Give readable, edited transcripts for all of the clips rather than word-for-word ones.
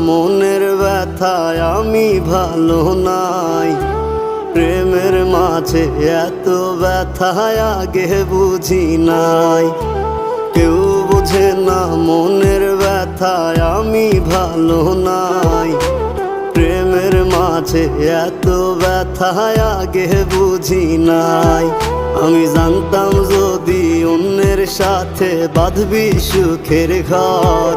মনের ব্যথায় আমি ভালো নাই। প্রেমের মাঝে এত ব্যথায় আগে বুঝি নাই। কেউ বুঝে না মনের ব্যথায় আমি ভালো নাই। প্রেমের মাঝে এত ব্যথায় আগে বুঝি নাই। আমি জানতাম যদি অন্যের সাথে বাঁধবি সুখের ঘর,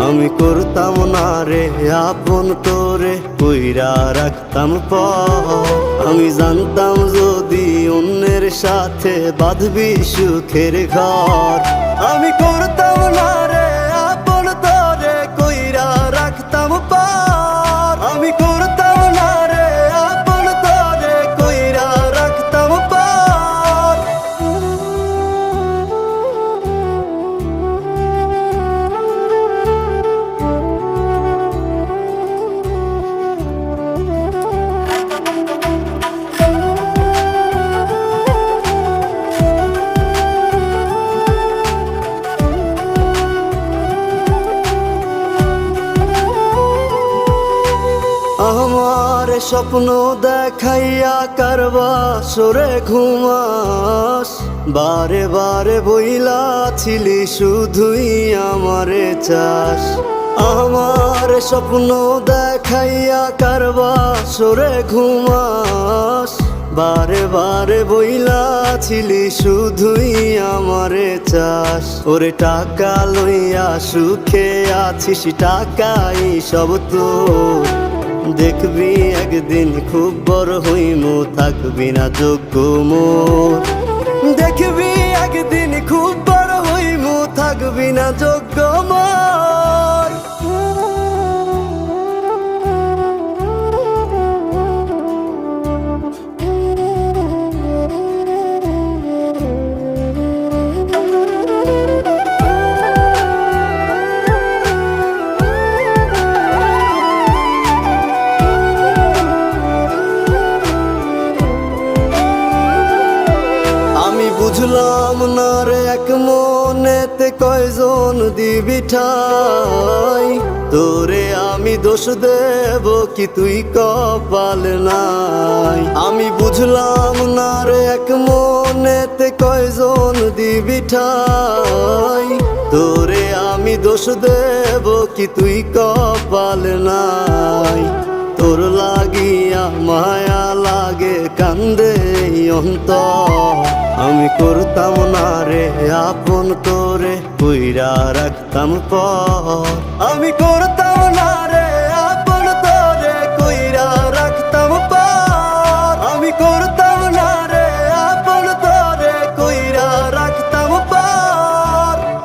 আমি করতাম না রে আপন তোরে কইরা রাখতাম পর। আমি জানতাম যদি অন্যের সাথে বাঁধবি সুখের ঘর, আমি করতাম না রে আপন তোরে কইরা রাখতাম পর। আমি করতাম না রে আপন তোরে কইরা রাখতাম পর। আমার স্বপ্ন দেখাইয়া কারবা সরে ঘুমাস, বারে বারে বইলা ছিলি শুধুই আমারে চাস। আমার স্বপ্ন দেখাইয়া কারবা সরে ঘুমাস, বারে বারে বইলা ছিলি শুধুই আমারে চাস। ওরে টাকা লইয়া সুখে আছিস, টাকাই সব তোর। দেখবি একদিন খুব বড় হইমু, থাকবি না যোগ্য মোর। দেখবি একদিন খুব বড় হইমু, থাকবি না যোগ্য মোর। বুঝলাম না রে এক মনেতে কয়জন দিবি ঠাই, তোরে আমি দোষ দেব কি তুই কপাল নাই। আমি বুঝলাম না রে এক মনেতে কয়জন দিবি ঠাই, তোরে আমি দোষ দেব কি তুই কপাল নাই। তোর লাগিয়া মায়া লাগে কান্দে অন্তর, আমি করতাম না রে আপন তোরে কইরা রাখতাম পর। আমি করতাম